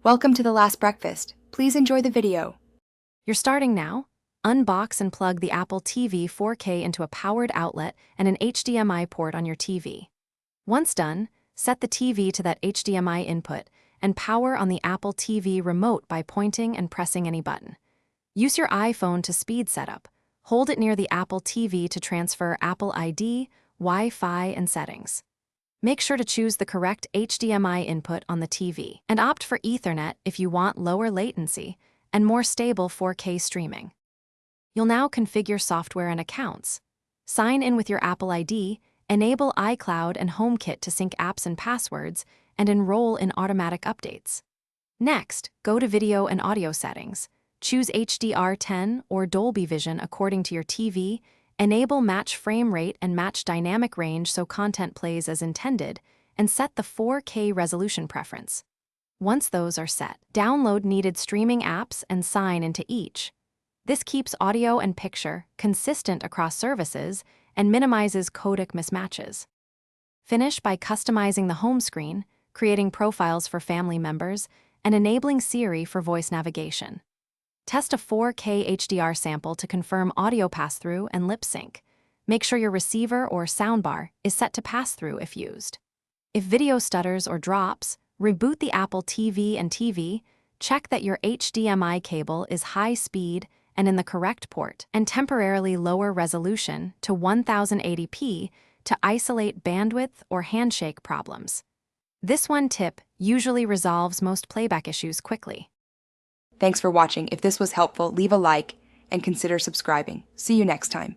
Welcome to The Last Breakfast. Please enjoy the video. You're starting now? Unbox and plug the Apple TV 4K into a powered outlet and an HDMI port on your TV. Once done, set the TV to that HDMI input and power on the Apple TV remote by pointing and pressing any button. Use your iPhone to speed setup. Hold it near the Apple TV to transfer Apple ID, Wi-Fi, and settings. Make sure to choose the correct HDMI input on the TV and opt for Ethernet if you want lower latency and more stable 4K streaming. You'll now configure software and accounts. Sign in with your Apple ID, enable iCloud and HomeKit to sync apps and passwords, and enroll in automatic updates. Next, go to Video and Audio settings. Choose HDR10 or Dolby Vision according to your TV, enable match frame rate and match dynamic range so content plays as intended, and set the 4K resolution preference. Once those are set, download needed streaming apps and sign into each. This keeps audio and picture consistent across services and minimizes codec mismatches. Finish by customizing the home screen, creating profiles for family members, and enabling Siri for voice navigation. Test a 4K HDR sample to confirm audio pass-through and lip sync. Make sure your receiver or soundbar is set to pass-through if used. If video stutters or drops, reboot the Apple TV and TV, check that your HDMI cable is high speed and in the correct port, and temporarily lower resolution to 1080p to isolate bandwidth or handshake problems. This one tip usually resolves most playback issues quickly. Thanks for watching. If this was helpful, leave a like and consider subscribing. See you next time.